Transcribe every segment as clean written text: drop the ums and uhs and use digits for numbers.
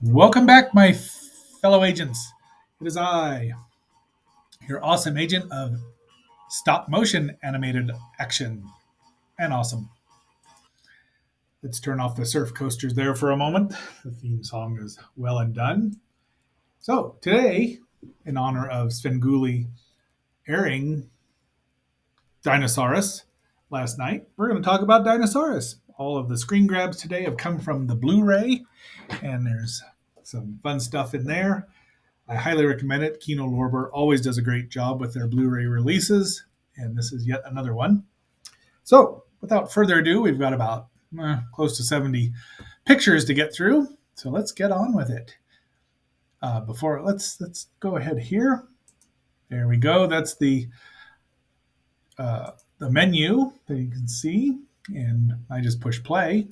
Welcome back, my fellow agents. It is I, your awesome agent of stop motion animated action. And awesome. Let's turn off the surf coasters there for a moment. The theme song is well and done. So, today, in honor of Svengoolie airing Dinosaurus last night, we're going to talk about Dinosaurus. All of the screen grabs today have come from the Blu ray, and there's some fun stuff in there. I highly recommend it. Kino-Lorber always does a great job with their Blu-ray releases, and this is yet another one. So, without further ado, we've got about close to 70 pictures to get through. So let's get on with it. Let's go ahead here. There we go. That's the menu that you can see, and I just push play.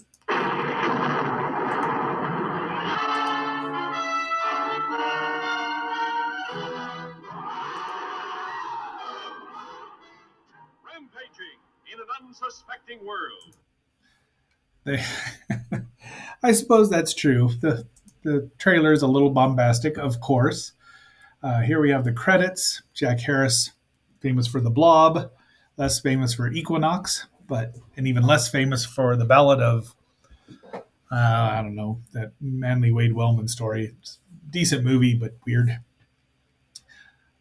In an unsuspecting world. I suppose that's true. The trailer is a little bombastic, of course. Here we have the credits. Jack Harris, famous for The Blob, less famous for Equinox, and even less famous for the Ballad of, I don't know, that Manly Wade Wellman story. It's a decent movie, but weird.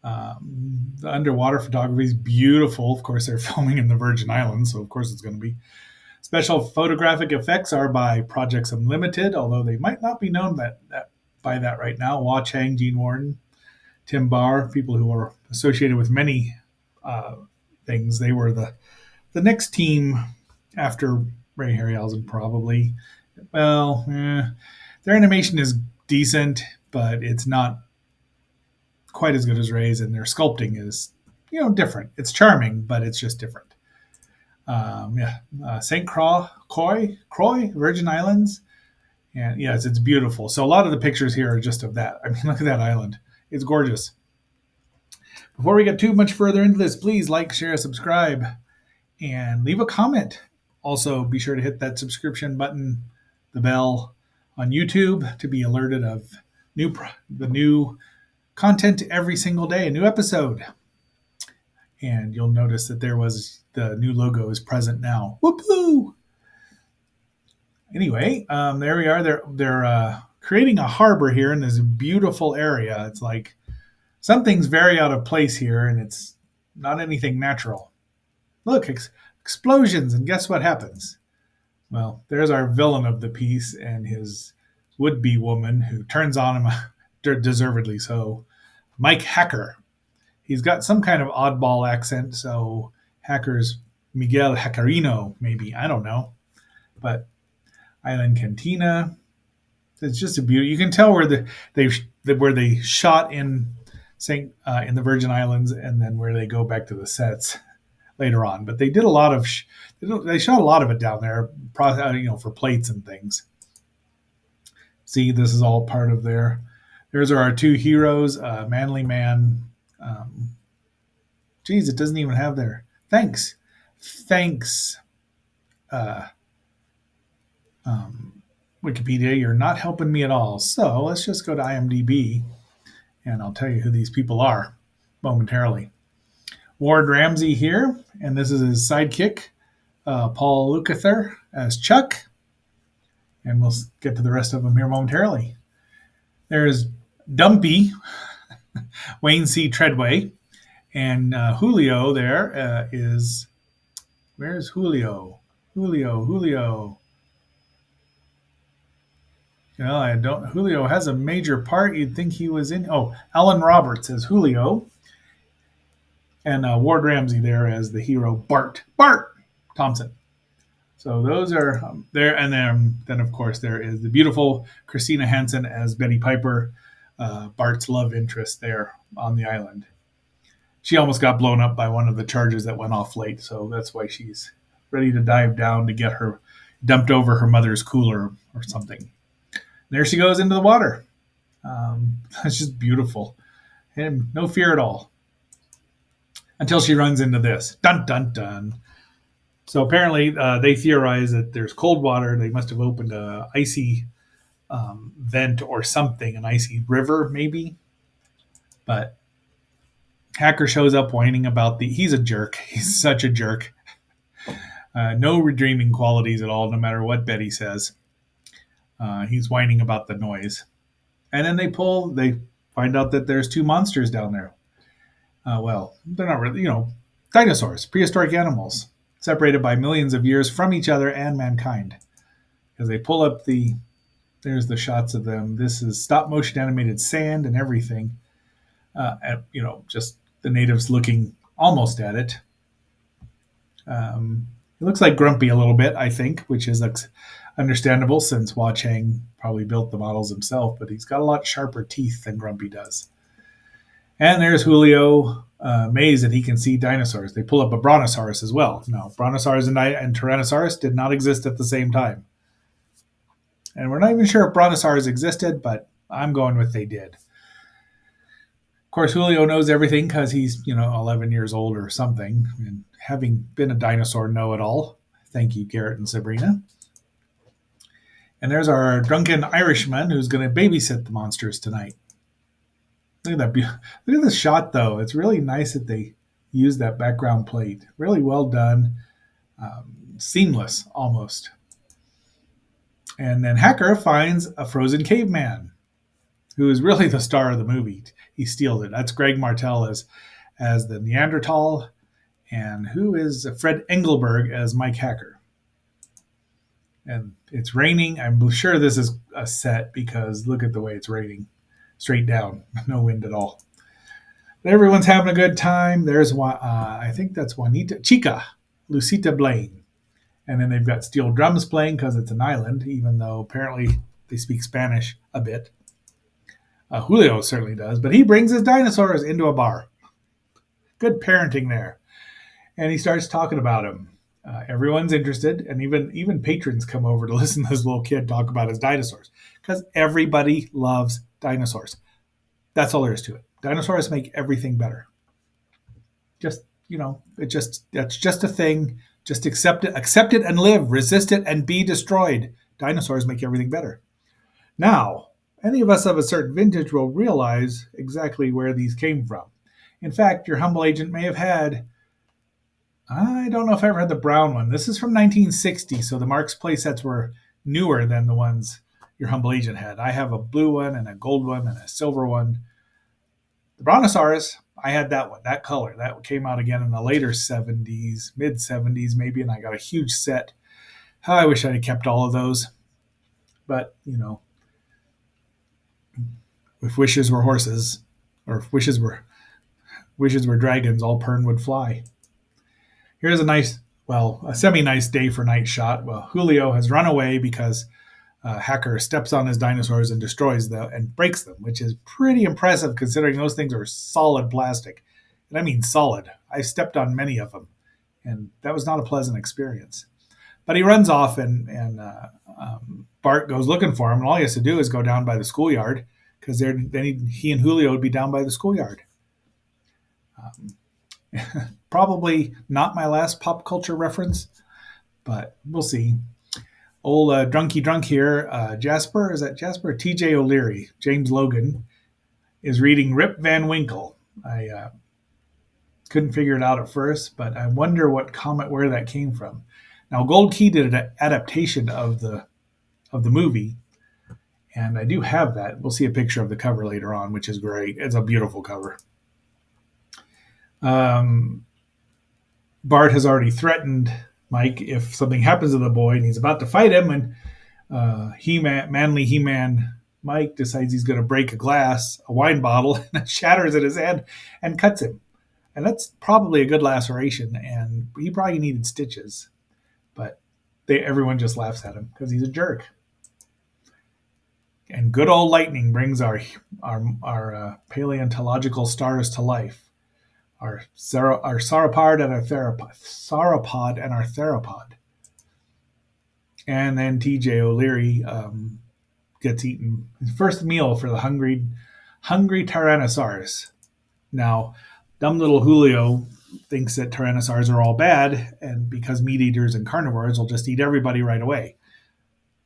The underwater photography is beautiful. Of course, they're filming in the Virgin Islands, so of course it's going to be. Special photographic effects are by Projects Unlimited, although they might not be known by that right now. Wah Chang, Gene Warden, Tim Barr, people who are associated with many things. They were the next team after Ray Harryhausen, probably. Well, their animation is decent, but it's not quite as good as Ray's, and their sculpting is, different. It's charming, but it's just different. St. Croix, Virgin Islands, and yes, it's beautiful. So a lot of the pictures here are just of that. I mean, look at that island; it's gorgeous. Before we get too much further into this, please like, share, subscribe, and leave a comment. Also, be sure to hit that subscription button, the bell on YouTube to be alerted of the new content every single day, a new episode. And you'll notice that the new logo is present now. Whoopoo! Anyway, there we are. They're creating a harbor here in this beautiful area. It's like something's very out of place here, and it's not anything natural. Look, explosions, and guess what happens? Well, there's our villain of the piece and his would-be woman who turns on him, deservedly so, Mike Hacker. He's got some kind of oddball accent, so Hacker's Miguel Hackerino, maybe. I don't know. But Island Cantina. It's just a beauty. You can tell where they shot in the Virgin Islands, and then where they go back to the sets later on. But they did a lot of they shot a lot of it down there, for plates and things. See, this is all part of their. There's our two heroes, Manly Man. Geez, it doesn't even have their thanks. Wikipedia, you're not helping me at all. So let's just go to IMDb, and I'll tell you who these people are momentarily. Ward Ramsey here, and this is his sidekick, Paul Lukather as Chuck, and we'll get to the rest of them here momentarily. There's Dumpy, Wayne C. Treadway, and Julio there is. Where's Julio? Julio. Julio has a major part. You'd think he was in. Oh, Alan Roberts as Julio, and Ward Ramsey there as the hero Bart Thompson. So those are there, and then of course there is the beautiful Christina Hansen as Betty Piper, Bart's love interest there on the island. She almost got blown up by one of the charges that went off late, so that's why she's ready to dive down to get her dumped over her mother's cooler or something. There she goes into the water. That's just beautiful, and no fear at all until she runs into this. Dun dun dun. So apparently they theorize that there's cold water. They must have opened a icy vent or something, an icy river maybe. But Hacker shows up whining about the. He's a jerk. He's such a jerk. No redeeming qualities at all, no matter what Betty says. He's whining about the noise. And then they find out that there's two monsters down there. Well, they're not really, dinosaurs, prehistoric animals, separated by millions of years from each other and mankind. Because they pull up there's the shots of them. This is stop motion animated sand and everything. Just the natives looking almost at it. It looks like Grumpy a little bit, I think, which is understandable since Hua Chang probably built the models himself, but he's got a lot sharper teeth than Grumpy does. And there's Julio, amazed that he can see dinosaurs. They pull up a Brontosaurus as well. No, Brontosaurus and Tyrannosaurus did not exist at the same time. And we're not even sure if Brontosaurus existed, but I'm going with they did. Of course, Julio knows everything because he's, 11 years old or something. And having been a dinosaur know-it-all. Thank you, Garrett and Sabrina. And there's our drunken Irishman who's going to babysit the monsters tonight. Look at that! Look at this shot, though. It's really nice that they use that background plate. Really well done, seamless almost. And then Hacker finds a frozen caveman, who is really the star of the movie. He steals it. That's Greg Martel as the Neanderthal, and who is Fred Engelberg as Mike Hacker. And it's raining. I'm sure this is a set because look at the way it's raining. Straight down, no wind at all. But everyone's having a good time. There's one, I think that's Juanita, Chica, Lucita Blaine. And then they've got steel drums playing because it's an island, even though apparently they speak Spanish a bit. Julio certainly does, but he brings his dinosaurs into a bar. Good parenting there. And he starts talking about him. Everyone's interested, and even patrons come over to listen to this little kid talk about his dinosaurs because everybody loves dinosaurs. That's all there is to it. Dinosaurs make everything better. That's just a thing. Just accept it and live. Resist it and be destroyed. Dinosaurs make everything better. Now, any of us of a certain vintage will realize exactly where these came from. In fact, your humble agent may have had, I don't know if I ever had the brown one. This is from 1960, so the Marx playsets were newer than the ones your humble agent had. I have a blue one and a gold one and a silver one. The Brontosaurus, I had that one, that color. That came out again in the later 70s, mid 70s maybe, and I got a huge set. I wish I had kept all of those. But, if wishes were horses, or if wishes were dragons, all Pern would fly. Here's a semi-nice day for night shot. Well, Julio has run away because Hacker steps on his dinosaurs and destroys them and breaks them, which is pretty impressive considering those things are solid plastic. And I mean solid. I stepped on many of them, and that was not a pleasant experience. But he runs off, and Bart goes looking for him, and all he has to do is go down by the schoolyard because then he and Julio would be down by the schoolyard. Probably not my last pop culture reference, but we'll see. Old drunky drunk here, Jasper, is that Jasper? TJ O'Leary, James Logan, is reading Rip Van Winkle. I couldn't figure it out at first, but I wonder where that came from. Now, Gold Key did an adaptation of the movie, and I do have that. We'll see a picture of the cover later on, which is great. It's a beautiful cover. Bart has already threatened Mike if something happens to the boy, and he's about to fight him, and manly He-Man Mike decides he's going to break a wine bottle, and it shatters in his hand and cuts him. And that's probably a good laceration, and he probably needed stitches. But everyone just laughs at him because he's a jerk. And good old lightning brings our paleontological stars to life. Our sauropod and our theropod. And then TJ O'Leary gets eaten his first meal for the hungry Tyrannosaurus. Now, dumb little Julio thinks that Tyrannosaurs are all bad, and because meat eaters and carnivores will just eat everybody right away.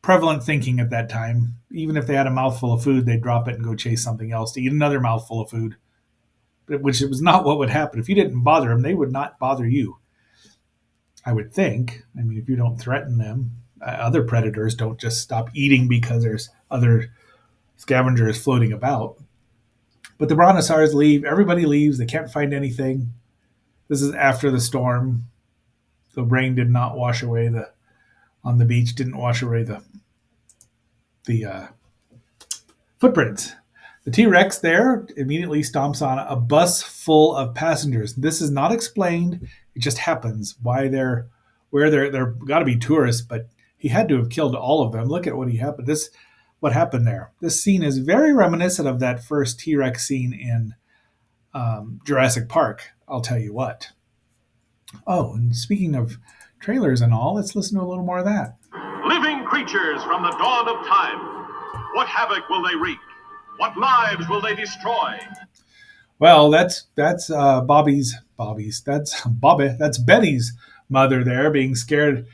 prevalent thinking at that time. Even if they had a mouthful of food, they'd drop it and go chase something else to eat another mouthful of food, which was not what would happen. If you didn't bother them, they would not bother you, I would think. I mean, if you don't threaten them, other predators don't just stop eating because there's other scavengers floating about. But the brontosaurs leave. Everybody leaves. They can't find anything. This is after the storm. The rain did not wash away on the beach. Didn't wash away the footprints. The T-Rex there immediately stomps on a bus full of passengers. This is not explained. It just happens. Where they're got to be tourists, but he had to have killed all of them. Look at what happened there. This scene is very reminiscent of that first T-Rex scene in Jurassic Park. I'll tell you what. Oh, and speaking of trailers and all, let's listen to a little more of that. Living creatures from the dawn of time. What havoc will they wreak? What lives will they destroy? Well, that's Bobby's. That's Betty's mother there, being scared.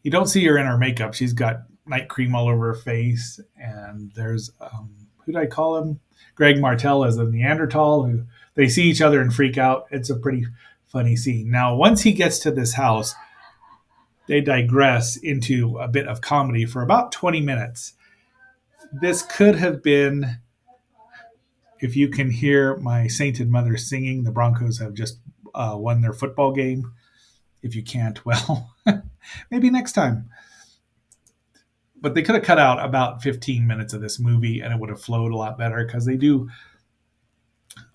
You don't see her in her makeup. She's got night cream all over her face, and there's who did I call him? Greg Martel as a Neanderthal. Who they see each other and freak out. It's a pretty funny scene. Now, once he gets to this house, they digress into a bit of comedy for about 20 minutes. This could have been, if you can hear my sainted mother singing, the Broncos have just won their football game. If you can't, well, maybe next time. But they could have cut out about 15 minutes of this movie and it would have flowed a lot better because they do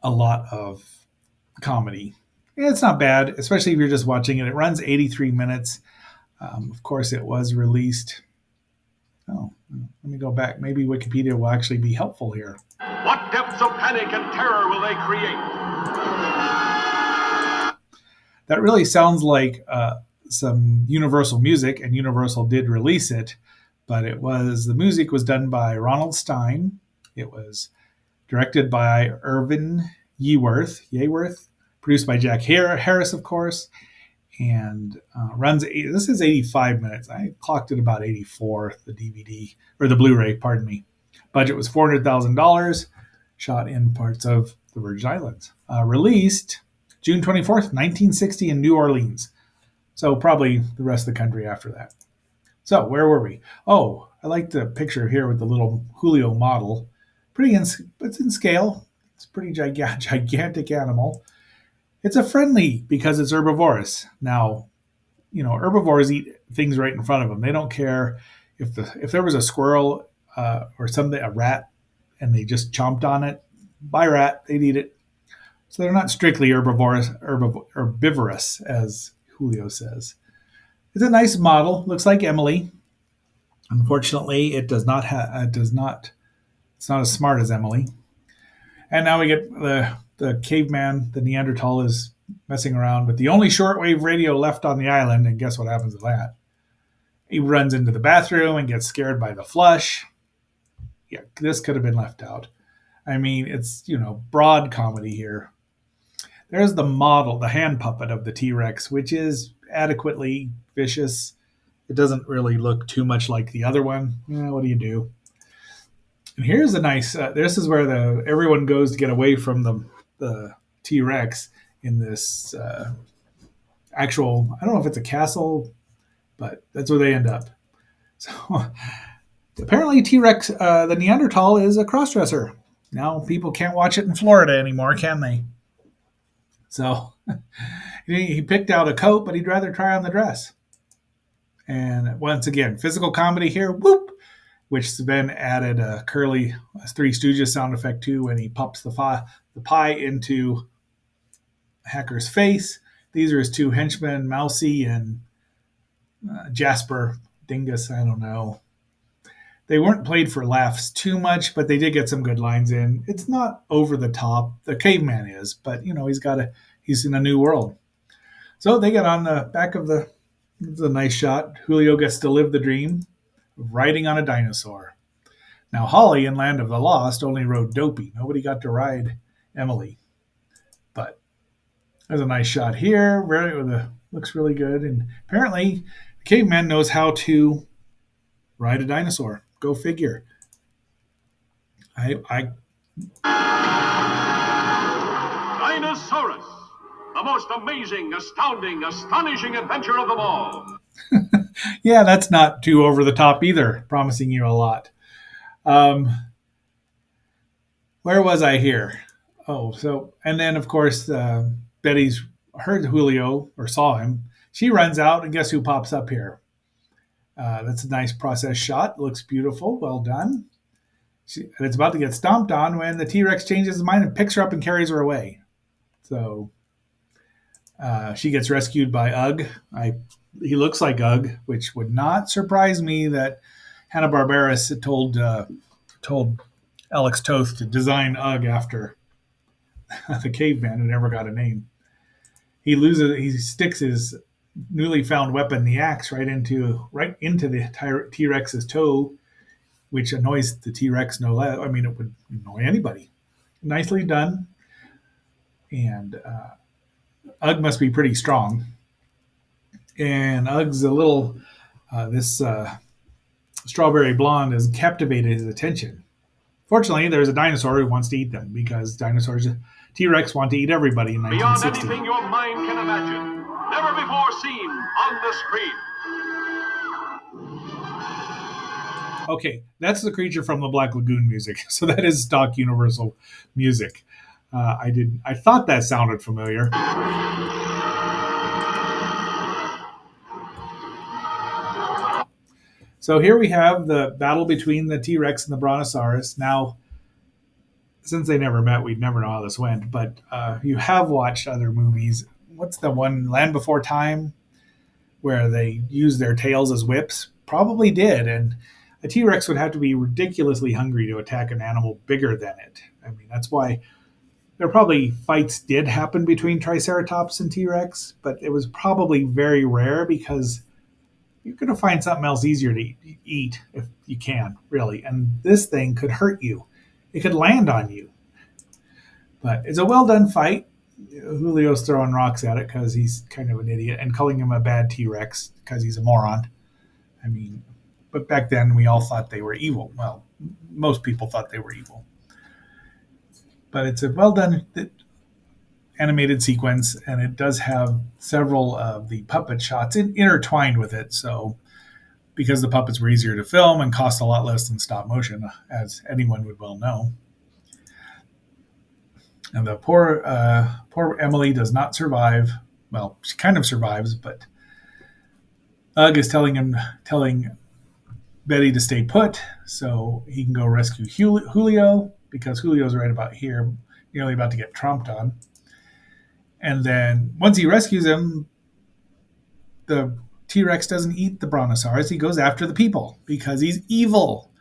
a lot of comedy. It's not bad, especially if you're just watching it. It runs 83 minutes. Of course, it was released. Oh, let me go back. Maybe Wikipedia will actually be helpful here. What depths of panic and terror will they create? That really sounds like some Universal music, and Universal did release it, but the music was done by Ronald Stein. It was directed by Irvin Yeworth, produced by Jack Harris, of course, and this is 85 minutes. I clocked it about 84, the DVD, or the Blu-ray, pardon me. Budget was $400,000, shot in parts of the Virgin Islands. Released June 24th, 1960 in New Orleans. So probably the rest of the country after that. So where were we? Oh, I like the picture here with the little Julio model. It's in scale. It's a pretty gigantic animal. It's a friendly because it's herbivorous. Now, herbivores eat things right in front of them. They don't care if there was a squirrel or something, a rat, and they just chomped on it. By rat, they'd eat it. So they're not strictly herbivorous, as Julio says. It's a nice model. Looks like Emily. Unfortunately, it's not as smart as Emily. And now we get the caveman, the Neanderthal, is messing around with the only shortwave radio left on the island, and guess what happens to that? He runs into the bathroom and gets scared by the flush. Yeah, this could have been left out. I mean, it's, broad comedy here. There's the model, the hand puppet of the T-Rex, which is adequately vicious. It doesn't really look too much like the other one. What do you do? And here's a nice, this is where everyone goes to get away from the T-Rex in this actual, I don't know if it's a castle, but that's where they end up. So apparently T-Rex, the Neanderthal, is a crossdresser. Now people can't watch it in Florida anymore, can they? So he picked out a coat, but he'd rather try on the dress. And once again, physical comedy here, whoop, which then added a curly Three Stooges sound effect too when he pops the pie into Hacker's face. These are his two henchmen, Mousy and Jasper Dingus, I don't know. They weren't played for laughs too much, but they did get some good lines in. It's not over the top. The caveman is, but he's in a new world. So they get on the back of it's a nice shot. Julio gets to live the dream of riding on a dinosaur. Now Holly in Land of the Lost only rode Dopey. Nobody got to ride Emily. But there's a nice shot here. Looks really good. And apparently the caveman knows how to ride a dinosaur. Go figure. I Dinosaurus, the most amazing, astounding, astonishing adventure of them all. Yeah, that's not too over the top either. Promising you a lot. Um, where was I here? Oh, so and then of course Betty's heard Julio or saw him. She runs out, and guess who pops up here? That's a nice process shot. Looks beautiful. Well done. And it's about to get stomped on when the T Rex changes his mind and picks her up and carries her away. So she gets rescued by Ugg. He looks like Ugg, which would not surprise me that Hanna-Barbera told Alex Toth to design Ugg after the caveman who never got a name. He sticks his newly found weapon, the axe, right into the T Rex's toe, which annoys the T Rex no less. I mean, it would annoy anybody. Nicely done. And Ugg must be pretty strong. And Ugg's a little, this strawberry blonde has captivated his attention. Fortunately, there's a dinosaur who wants to eat them because dinosaurs, T Rex, want to eat everybody in Beyond 1960. anything your mind can imagine, never before seen on the screen. Okay, that's the creature from the Black Lagoon music. So that is stock Universal music. I thought that sounded familiar. So here we have the battle between the T Rex and the Brontosaurus. Now, since they never met, we'd never know how this went. But you have watched other movies. What's the one, Land Before Time, where they use their tails as whips? Probably did. And a T Rex would have to be ridiculously hungry to attack an animal bigger than it. I mean, that's why there probably fights did happen between Triceratops and T Rex, but it was probably very rare because you're going to find something else easier to eat if you can, really. And this thing could hurt you. It could land on you. But it's a well done fight. Julio's throwing rocks at it because he's kind of an idiot and calling him a bad T Rex because he's a moron. I mean, but back then we all thought they were evil. Well, most people thought they were evil. But it's a well done animated sequence, and it does have several of the puppet shots intertwined with it. So, because the puppets were easier to film and cost a lot less than stop motion, as anyone would well know. And the poor Emily does not survive. Well, she kind of survives, but Ugg is telling Betty to stay put so he can go rescue Julio, because Julio's right about here, nearly about to get tromped on. And then once he rescues him, the T-Rex doesn't eat the Brontosaurus. He goes after the people because he's evil.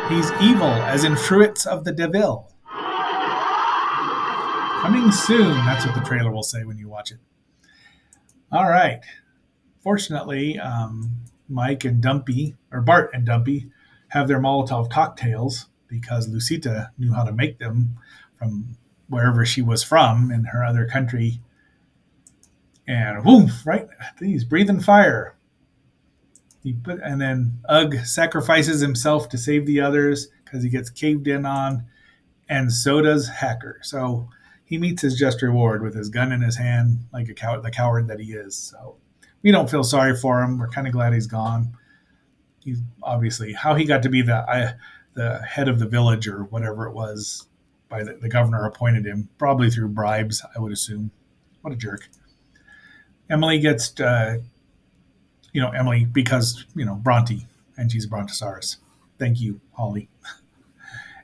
He's evil, as in fruits of the devil. Coming soon. That's what the trailer will say when you watch it. All right. Fortunately, Mike and Dumpy, or Bart and Dumpy, have their Molotov cocktails because Lucita knew how to make them from wherever she was from in her other country. And boom, right? He's breathing fire. And then Ugg sacrifices himself to save the others because he gets caved in on, and so does Hacker. So he meets his just reward with his gun in his hand, like the coward that he is. So we don't feel sorry for him. We're kind of glad he's gone. He's obviously how he got to be the head of the village or whatever it was by the governor appointed him, probably through bribes, I would assume. What a jerk. Emily gets, Emily because, Bronte, and she's a Brontosaurus. Thank you, Holly.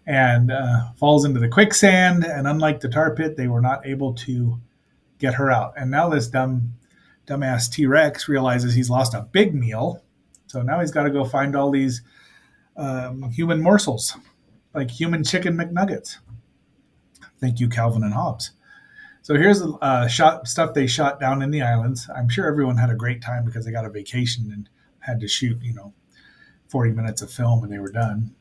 And falls into the quicksand, and unlike the tar pit, they were not able to get her out. And now this dumbass T-Rex realizes he's lost a big meal, so now he's got to go find all these human morsels, like human chicken McNuggets. Thank you, Calvin and Hobbes. So here's stuff they shot down in the islands. I'm sure everyone had a great time because they got a vacation and had to shoot, 40 minutes of film and they were done.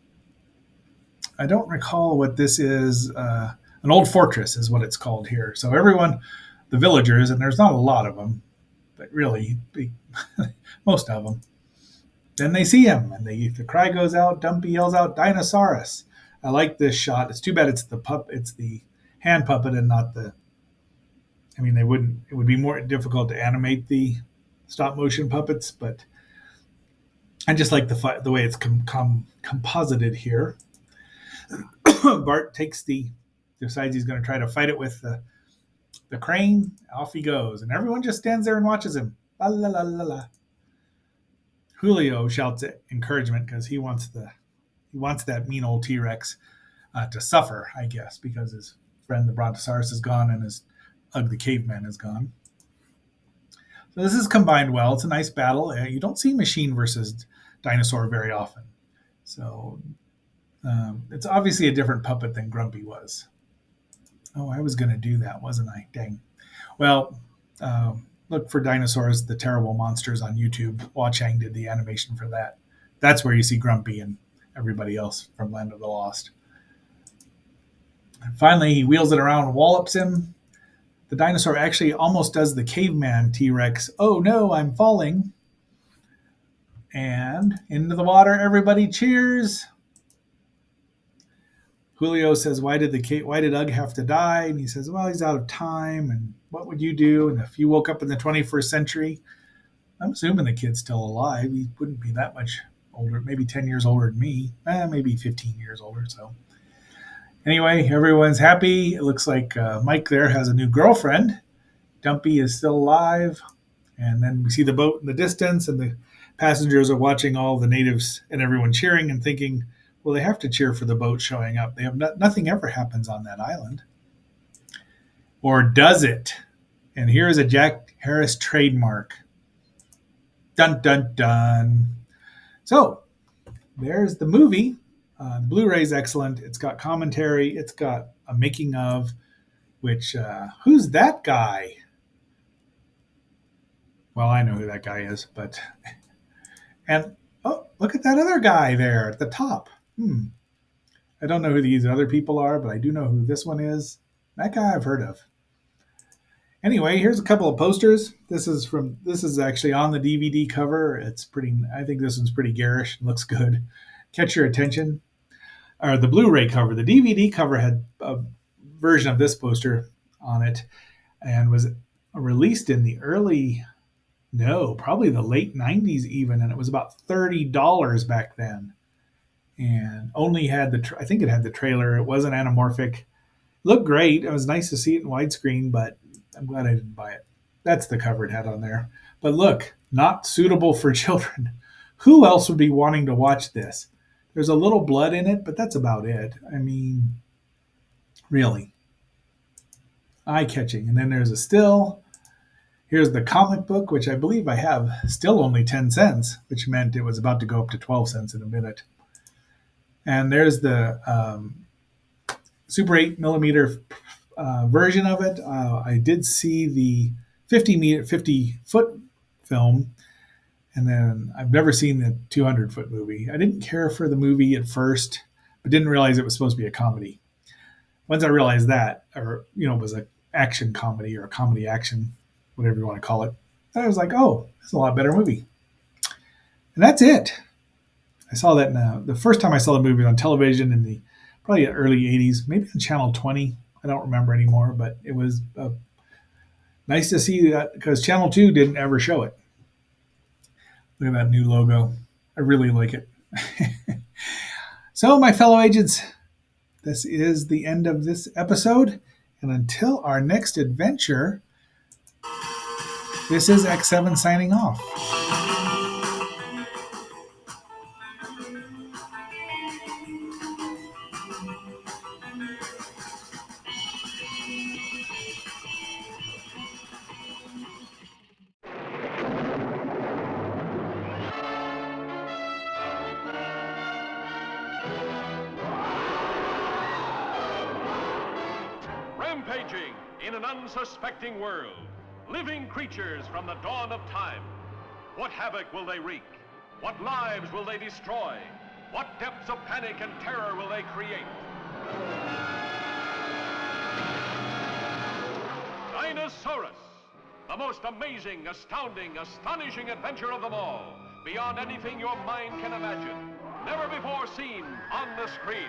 I don't recall what this is. An old fortress is what it's called here. So everyone, the villagers, and there's not a lot of them, but really, most of them. Then they see him, and the cry goes out. Dumpy yells out, "Dinosaurus!" I like this shot. It's too bad it's it's the hand puppet and not the. I mean, they wouldn't. It would be more difficult to animate the stop motion puppets, but I just like the way it's composited here. Bart decides he's going to try to fight it with the crane. Off he goes, and everyone just stands there and watches him. La la la la la. Julio shouts encouragement because he wants that mean old T-Rex to suffer, I guess, because his friend the Brontosaurus is gone and his Ugg the caveman is gone. So this is combined well. It's a nice battle. You don't see machine versus dinosaur very often. So it's obviously a different puppet than Grumpy was. Oh, I was going to do that, wasn't I? Dang. Well, look for Dinosaurs, the Terrible Monsters on YouTube. Watchang did the animation for that. That's where you see Grumpy and everybody else from Land of the Lost. And finally, he wheels it around and wallops him. The dinosaur actually almost does the caveman T-Rex. Oh no, I'm falling. And into the water, everybody cheers. Julio says, why did Ugg have to die? And he says, well, he's out of time. And what would you do? And if you woke up in the 21st century, I'm assuming the kid's still alive. He wouldn't be that much older, maybe 10 years older than me, maybe 15 years older. So anyway, everyone's happy. It looks like Mike there has a new girlfriend. Dumpy is still alive. And then we see the boat in the distance, and the passengers are watching all the natives and everyone cheering and thinking, well, they have to cheer for the boat showing up. They have nothing ever happens on that island. Or does it? And here is a Jack Harris trademark. Dun, dun, dun. So there's the movie. The Blu-ray is excellent. It's got commentary. It's got a making of, which, who's that guy? Well, I know who that guy is, but, and, oh, look at that other guy there at the top. I don't know who these other people are, but I do know who this one is. That guy I've heard of. Anyway, here's a couple of posters. This is actually on the DVD cover. It's pretty, I think this one's pretty garish. It looks good. Catch your attention. Or the Blu-ray cover. The DVD cover had a version of this poster on it and was released in the probably the late 90s even, and it was about $30 back then. And only had I think it had the trailer. It wasn't anamorphic. Looked great. It was nice to see it in widescreen, but I'm glad I didn't buy it. That's the cover it had on there. But look, not suitable for children. Who else would be wanting to watch this? There's a little blood in it, but that's about it. I mean, really. Eye-catching. And then there's a still. Here's the comic book, which I believe I have, still only 10 cents, which meant it was about to go up to 12 cents in a minute. And there's the Super 8 millimeter version of it. I did see the 50-foot film, and then I've never seen the 200-foot movie. I didn't care for the movie at first, but didn't realize it was supposed to be a comedy. Once I realized that, or it was an action comedy or a comedy action, whatever you want to call it, I was like, oh, it's a lot better movie. And that's it. I saw that the first time I saw the movie on television in the probably early 80s, maybe on Channel 20. I don't remember anymore, but it was nice to see that because Channel 2 didn't ever show it. Look at that new logo. I really like it. So, my fellow agents, this is the end of this episode. And until our next adventure, this is X7 signing off. Rampaging in an unsuspecting world. Living creatures from the dawn of time. What havoc will they wreak? What lives will they destroy? What depths of panic and terror will they create? Dinosaurus, The most amazing, astounding, astonishing adventure of them all. Beyond anything your mind can imagine. Never before seen on the screen.